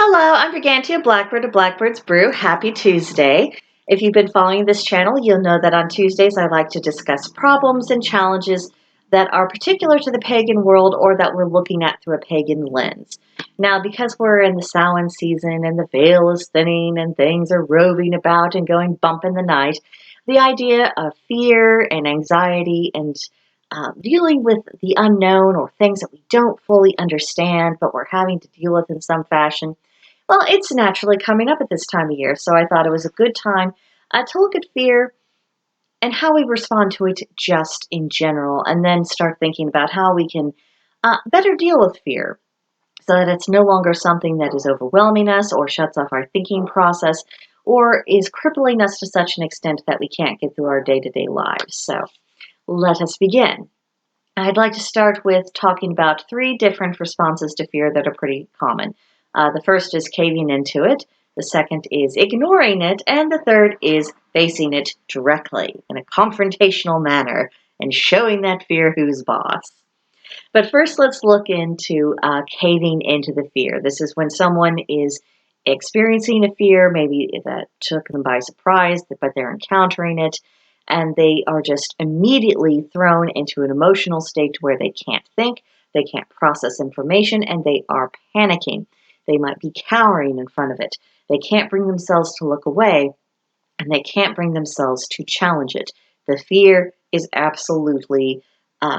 Hello, I'm Brigantia Blackbird of Blackbird's Brew. Happy Tuesday. If you've been following this channel, you'll know that on Tuesdays I like to discuss problems and challenges that are particular to the pagan world or that we're looking at through a pagan lens. Now, because we're in the Samhain season and the veil is thinning and things are roving about and going bump in the night, the idea of fear and anxiety and dealing with the unknown or things that we don't fully understand but we're having to deal with in some fashion, well, it's naturally coming up at this time of year, so I thought it was a good time to look at fear and how we respond to it just in general, and then start thinking about how we can better deal with fear so that it's no longer something that is overwhelming us or shuts off our thinking process or is crippling us to such an extent that we can't get through our day-to-day lives. So let us begin. I'd like to start with talking about three different responses to fear that are pretty common. The first is caving into it, the second is ignoring it, and the third is facing it directly in a confrontational manner and showing that fear who's boss. But first, let's look into caving into the fear. This is when someone is experiencing a fear, maybe that took them by surprise, but they're encountering it, and they are just immediately thrown into an emotional state where they can't think, they can't process information, and they are panicking. They might be cowering in front of it. They can't bring themselves to look away, and they can't bring themselves to challenge it. The fear is absolutely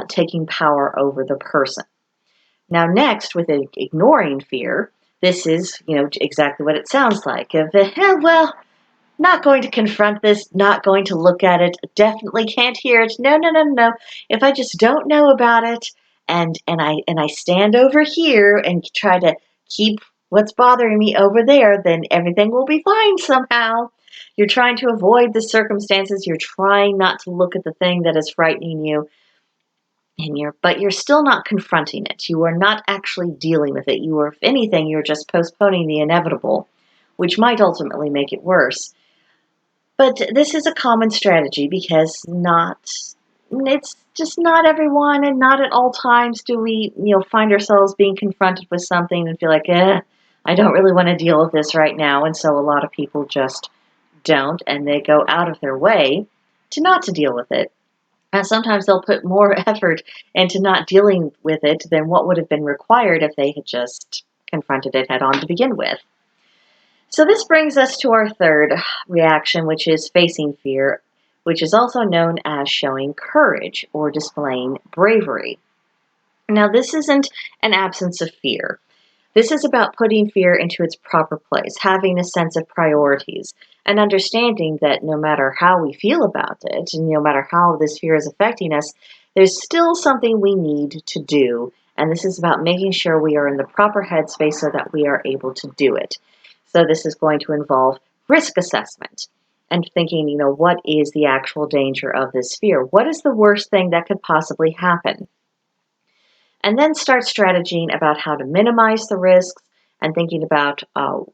taking power over the person. Now, next, with ignoring fear, this is, exactly what it sounds like. Well, not going to confront this, not going to look at it, definitely can't hear it. No, no, no, no. If I just don't know about it and I stand over here and try to keep what's bothering me over there, then everything will be fine somehow. You're trying to avoid the circumstances. You're trying not to look at the thing that is frightening you. But you're still not confronting it. You are not actually dealing with it. You are, if anything, you're just postponing the inevitable, which might ultimately make it worse. But this is a common strategy because it's just not everyone and not at all times do we, find ourselves being confronted with something and feel like, I don't really want to deal with this right now. And so a lot of people just don't, and they go out of their way to deal with it. And sometimes they'll put more effort into not dealing with it than what would have been required if they had just confronted it head on to begin with. So this brings us to our third reaction, which is facing fear, which is also known as showing courage or displaying bravery. Now, this isn't an absence of fear. This is about putting fear into its proper place, having a sense of priorities, and understanding that no matter how we feel about it, and no matter how this fear is affecting us, there's still something we need to do. And this is about making sure we are in the proper headspace so that we are able to do it. So this is going to involve risk assessment and thinking, what is the actual danger of this fear? What is the worst thing that could possibly happen? And then start strategizing about how to minimize the risks and thinking about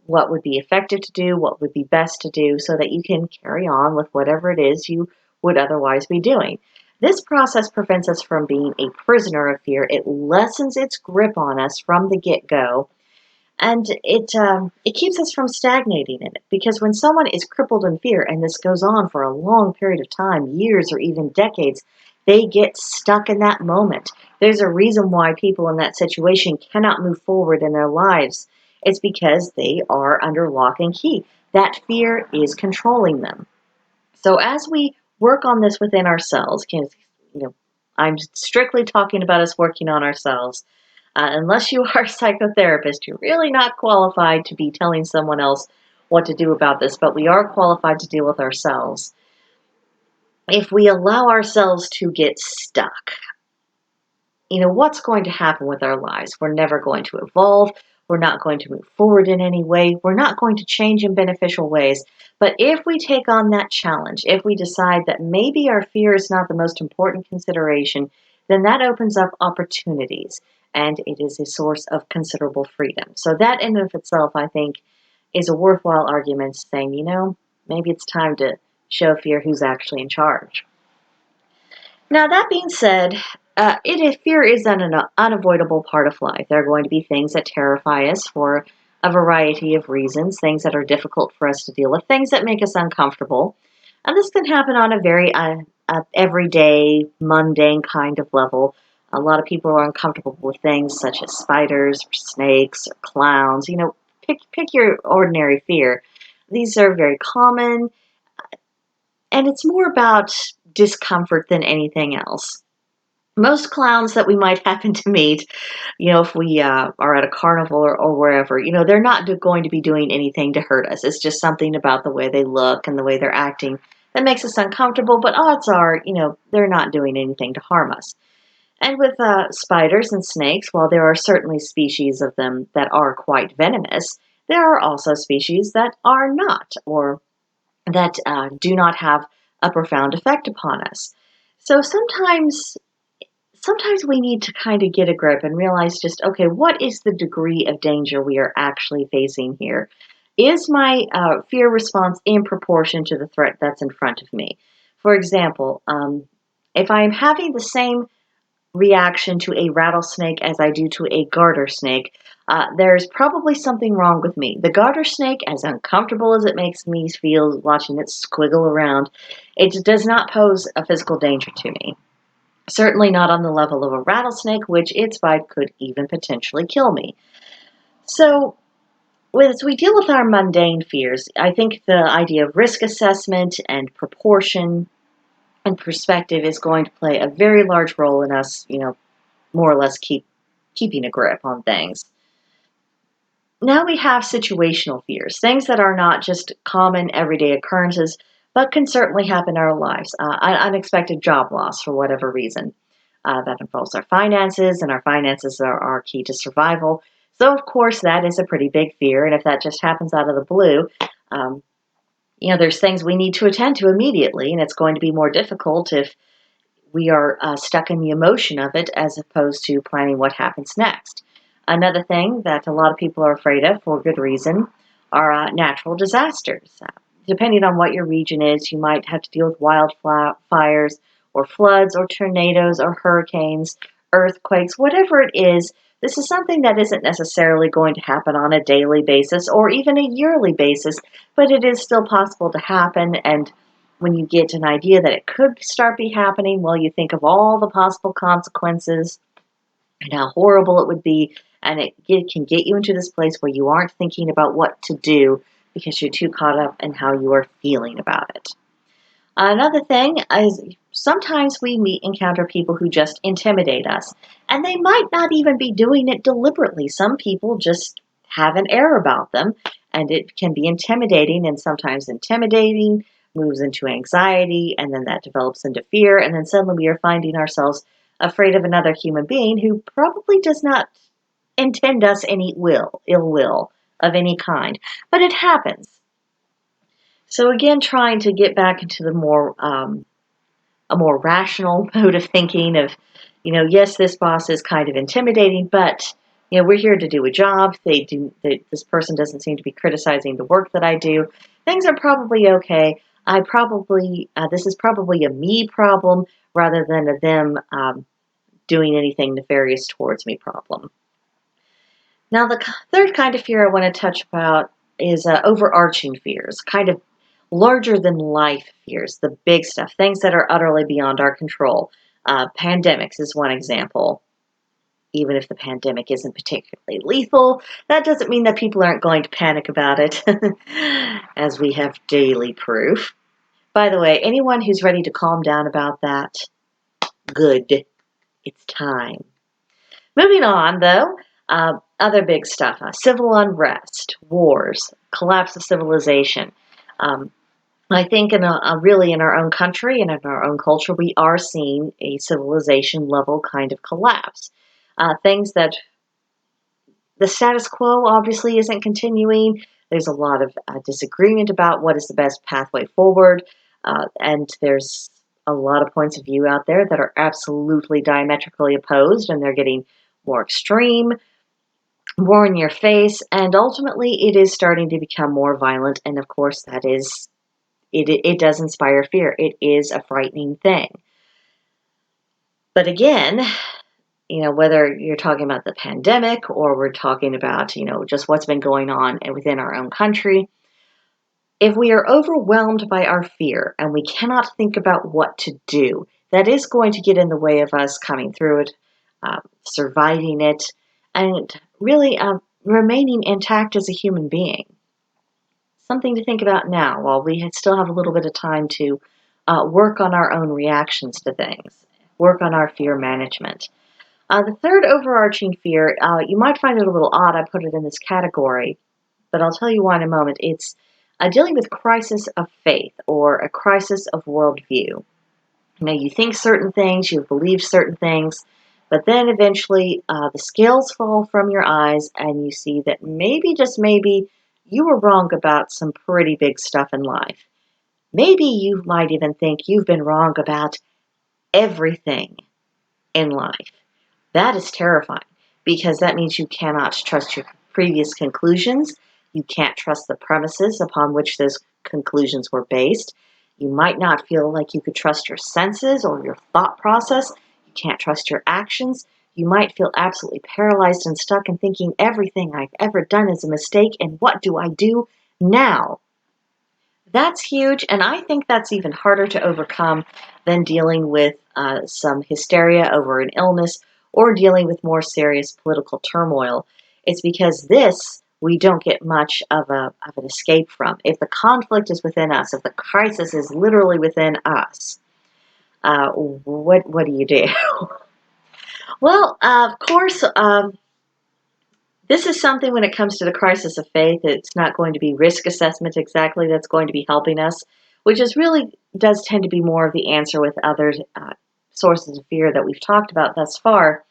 what would be effective to do, what would be best to do so that you can carry on with whatever it is you would otherwise be doing. This process prevents us from being a prisoner of fear. It lessens its grip on us from the get-go. And it keeps us from stagnating in it, because when someone is crippled in fear, and this goes on for a long period of time, years or even decades, they get stuck in that moment. There's a reason why people in that situation cannot move forward in their lives. It's because they are under lock and key. That fear is controlling them. So as we work on this within ourselves, I'm strictly talking about us working on ourselves. Unless you are a psychotherapist, you're really not qualified to be telling someone else what to do about this, but we are qualified to deal with ourselves. If we allow ourselves to get stuck, what's going to happen with our lives? We're never going to evolve. We're not going to move forward in any way. We're not going to change in beneficial ways. But if we take on that challenge, if we decide that maybe our fear is not the most important consideration, then that opens up opportunities. And it is a source of considerable freedom. So that in and of itself, I think, is a worthwhile argument saying, maybe it's time to show fear who's actually in charge. Now, that being said, fear is an unavoidable part of life. There are going to be things that terrify us for a variety of reasons, things that are difficult for us to deal with, things that make us uncomfortable. And this can happen on a very everyday, mundane kind of level. A lot of people are uncomfortable with things such as spiders, snakes, or clowns. Pick your ordinary fear. These are very common, and it's more about discomfort than anything else. Most clowns that we might happen to meet, if we are at a carnival or wherever, they're not going to be doing anything to hurt us. It's just something about the way they look and the way they're acting that makes us uncomfortable, but odds are, they're not doing anything to harm us. And with spiders and snakes, while there are certainly species of them that are quite venomous, there are also species that are not, or that do not have a profound effect upon us. So sometimes we need to kind of get a grip and realize just, okay, what is the degree of danger we are actually facing here? Is my fear response in proportion to the threat that's in front of me? For example, if I'm having the same reaction to a rattlesnake as I do to a garter snake, there's probably something wrong with me. The garter snake, as uncomfortable as it makes me feel watching it squiggle around, it does not pose a physical danger to me. Certainly not on the level of a rattlesnake, which its bite could even potentially kill me. So, as we deal with our mundane fears, I think the idea of risk assessment and proportion and perspective is going to play a very large role in us, more or less keeping a grip on things. Now we have situational fears, things that are not just common everyday occurrences, but can certainly happen in our lives. Unexpected job loss for whatever reason. That involves our finances, and our finances are key to survival. So, of course, that is a pretty big fear. And if that just happens out of the blue, there's things we need to attend to immediately, and it's going to be more difficult if we are stuck in the emotion of it as opposed to planning what happens next. Another thing that a lot of people are afraid of, for good reason, are natural disasters. Depending on what your region is, you might have to deal with wildfires or floods or tornadoes or hurricanes, earthquakes, whatever it is. This is something that isn't necessarily going to happen on a daily basis or even a yearly basis, but it is still possible to happen. And when you get an idea that it could start be happening, well, you think of all the possible consequences and how horrible it would be, and it can get you into this place where you aren't thinking about what to do because you're too caught up in how you are feeling about it. Another thing is sometimes we encounter people who just intimidate us, and they might not even be doing it deliberately. Some people just have an air about them, and it can be intimidating, and sometimes intimidating moves into anxiety, and then that develops into fear, and then suddenly we are finding ourselves afraid of another human being who probably does not intend us any ill will of any kind. But it happens. So again, trying to get back into the a more rational mode of thinking of, yes, this boss is kind of intimidating, but we're here to do a job. This person doesn't seem to be criticizing the work that I do. Things are probably okay. This is probably a me problem rather than a them doing anything nefarious towards me problem. Now, the third kind of fear I want to touch about is overarching fears, kind of larger than life fears, the big stuff, things that are utterly beyond our control. Pandemics is one example. Even if the pandemic isn't particularly lethal, that doesn't mean that people aren't going to panic about it, as we have daily proof. By the way, anyone who's ready to calm down about that, good. It's time. Moving on, though, other big stuff, civil unrest, wars, collapse of civilization. I think really in our own country and in our own culture, we are seeing a civilization level kind of collapse. Things that the status quo obviously isn't continuing. There's a lot of disagreement about what is the best pathway forward. And there's a lot of points of view out there that are absolutely diametrically opposed, and they're getting more extreme, more in your face, and ultimately it is starting to become more violent. And of course, it does inspire fear. It is a frightening thing. But again, whether you're talking about the pandemic or we're talking about, just what's been going on within our own country. If we are overwhelmed by our fear and we cannot think about what to do, that is going to get in the way of us coming through it, surviving it, and really remaining intact as a human being. Something to think about now while we still have a little bit of time to work on our own reactions to things, work on our fear management. The third overarching fear, you might find it a little odd I put it in this category, but I'll tell you why in a moment. It's dealing with crisis of faith or a crisis of worldview. You think certain things, you believe certain things, but then eventually the scales fall from your eyes and you see that maybe, just maybe, you were wrong about some pretty big stuff in life. Maybe you might even think you've been wrong about everything in life. That is terrifying because that means you cannot trust your previous conclusions. You can't trust the premises upon which those conclusions were based. You might not feel like you could trust your senses or your thought process. You can't trust your actions. You might feel absolutely paralyzed and stuck in thinking everything I've ever done is a mistake, and what do I do now? That's huge, and I think that's even harder to overcome than dealing with some hysteria over an illness or dealing with more serious political turmoil. It's because this we don't get much of an escape from. If the conflict is within us, if the crisis is literally within us, what do you do? Well, of course, this is something when it comes to the crisis of faith, it's not going to be risk assessment exactly that's going to be helping us, which is really does tend to be more of the answer with other sources of fear that we've talked about thus far.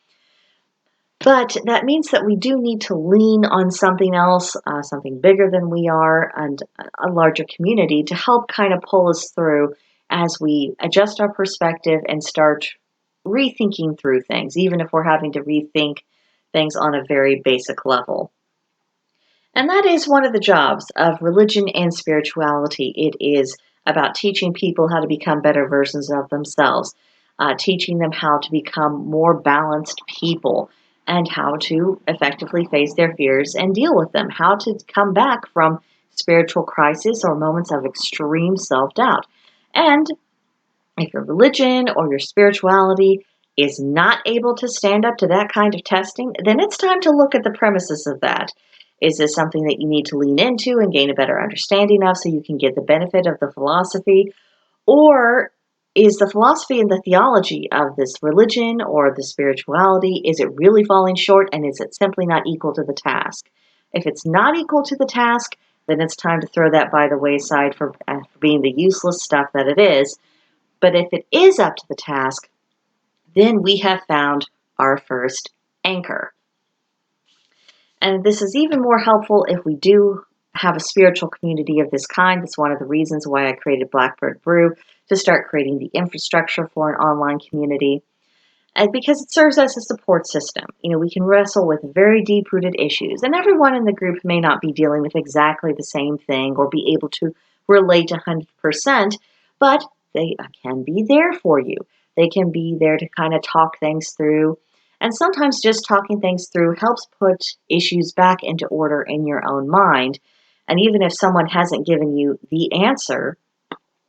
But that means that we do need to lean on something else, something bigger than we are, and a larger community to help kind of pull us through as we adjust our perspective and start rethinking through things, even if we're having to rethink things on a very basic level. And that is one of the jobs of religion and spirituality. It is about teaching people how to become better versions of themselves, teaching them how to become more balanced people, and how to effectively face their fears and deal with them, how to come back from spiritual crisis or moments of extreme self doubt. And if your religion or your spirituality is not able to stand up to that kind of testing, then it's time to look at the premises of that. Is this something that you need to lean into and gain a better understanding of so you can get the benefit of the philosophy? Or is the philosophy and the theology of this religion or the spirituality, is it really falling short and is it simply not equal to the task? If it's not equal to the task, then it's time to throw that by the wayside for being the useless stuff that it is. But if it is up to the task, then we have found our first anchor. And this is even more helpful if we do have a spiritual community of this kind. That's one of the reasons why I created Blackbird Brew, to start creating the infrastructure for an online community. And because it serves as a support system. We can wrestle with very deep-rooted issues, and everyone in the group may not be dealing with exactly the same thing or be able to relate 100%, but they can be there for you. They can be there to kind of talk things through, and sometimes just talking things through helps put issues back into order in your own mind. And even if someone hasn't given you the answer,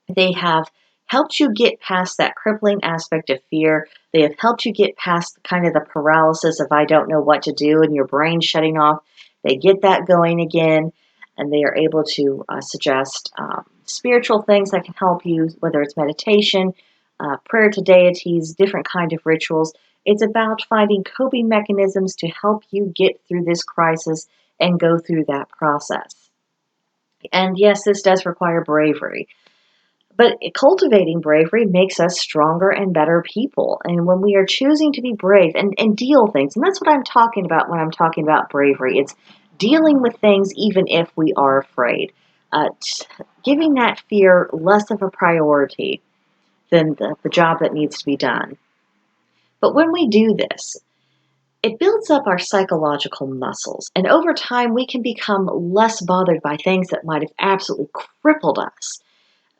they have helped you get past that crippling aspect of fear. They have helped you get past kind of the paralysis of I don't know what to do and your brain shutting off. They get that going again, and they are able to suggest spiritual things that can help you, whether it's meditation, prayer to deities, different kind of rituals. It's about finding coping mechanisms to help you get through this crisis and go through that process. And yes, this does require bravery. But cultivating bravery makes us stronger and better people. And when we are choosing to be brave and deal things, and that's what I'm talking about when I'm talking about bravery, it's dealing with things even if we are afraid. Giving that fear less of a priority than the job that needs to be done. But when we do this, it builds up our psychological muscles. And over time, we can become less bothered by things that might have absolutely crippled us.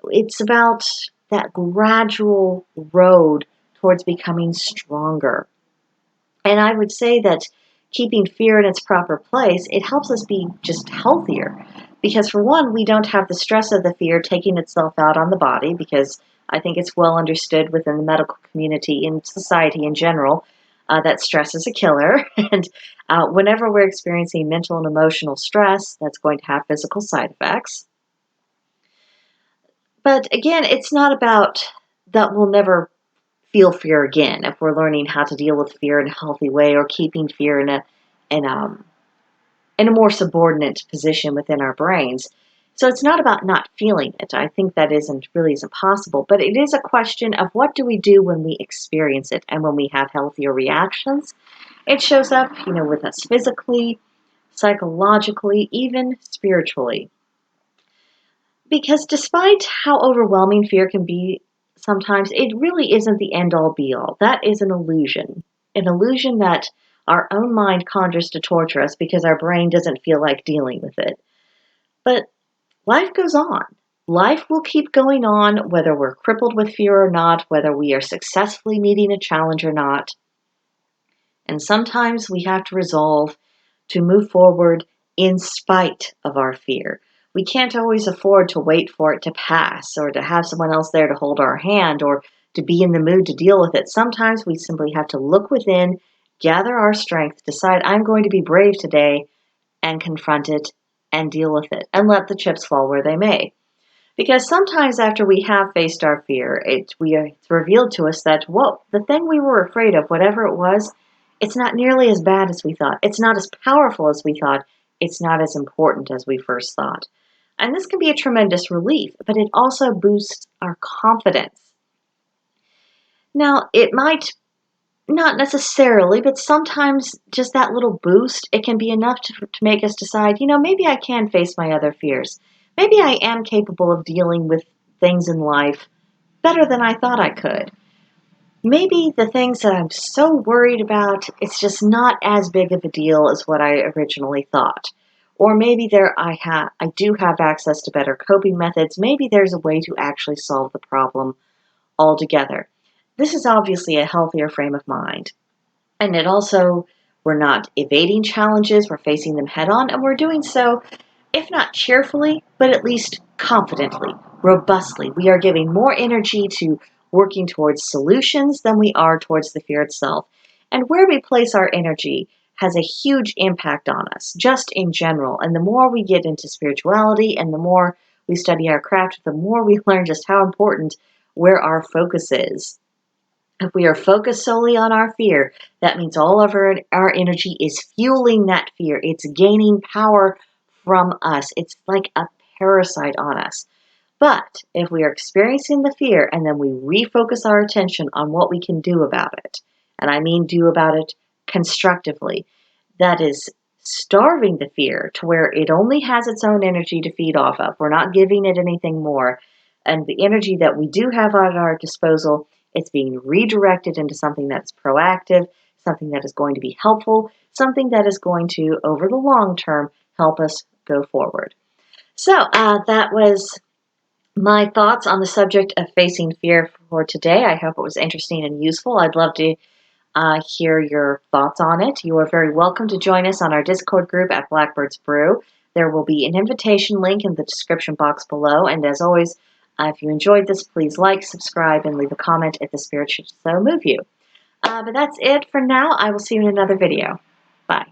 It's about that gradual road towards becoming stronger. And I would say that keeping fear in its proper place, it helps us be just healthier. Because for one, we don't have the stress of the fear taking itself out on the body, because I think it's well understood within the medical community and society in general that stress is a killer. And whenever we're experiencing mental and emotional stress, that's going to have physical side effects. But again, it's not about that we'll never feel fear again if we're learning how to deal with fear in a healthy way or keeping fear in a in a more subordinate position within our brains. So it's not about not feeling it. I think that isn't possible, but it is a question of what do we do when we experience it and when we have healthier reactions. It shows up, with us physically, psychologically, even spiritually. Because despite how overwhelming fear can be sometimes, it really isn't the end all be all. That is an illusion that our own mind conjures to torture us because our brain doesn't feel like dealing with it. But life goes on. Life will keep going on whether we're crippled with fear or not, whether we are successfully meeting a challenge or not. And sometimes we have to resolve to move forward in spite of our fear. We can't always afford to wait for it to pass or to have someone else there to hold our hand or to be in the mood to deal with it. Sometimes we simply have to look within, gather our strength, decide I'm going to be brave today and confront it and deal with it and let the chips fall where they may. Because sometimes after we have faced our fear, it's revealed to us that, whoa, the thing we were afraid of, whatever it was, it's not nearly as bad as we thought. It's not as powerful as we thought. It's not as important as we first thought. And this can be a tremendous relief, but it also boosts our confidence. Now, it might not necessarily, but sometimes just that little boost, it can be enough to make us decide, maybe I can face my other fears. Maybe I am capable of dealing with things in life better than I thought I could. Maybe the things that I'm so worried about, it's just not as big of a deal as what I originally thought. Or maybe I do have access to better coping methods. Maybe there's a way to actually solve the problem altogether. This is obviously a healthier frame of mind. And it also, we're not evading challenges, we're facing them head on, and we're doing so, if not cheerfully, but at least confidently, robustly. We are giving more energy to working towards solutions than we are towards the fear itself. And where we place our energy has a huge impact on us, just in general. And the more we get into spirituality and the more we study our craft, the more we learn just how important where our focus is. If we are focused solely on our fear, that means all of our energy is fueling that fear. It's gaining power from us. It's like a parasite on us. But if we are experiencing the fear and then we refocus our attention on what we can do about it, and I mean do about it constructively, that is starving the fear to where it only has its own energy to feed off of. We're not giving it anything more. And the energy that we do have at our disposal, it's being redirected into something that's proactive, something that is going to be helpful, something that is going to, over the long term, help us go forward. So that was my thoughts on the subject of facing fear for today. I hope it was interesting and useful. I'd love to hear your thoughts on it. You are very welcome to join us on our Discord group at Blackbird's Brew. There will be an invitation link in the description box below. And as always, if you enjoyed this, please like, subscribe, and leave a comment if the spirit should so move you. But that's it for now. I will see you in another video. Bye.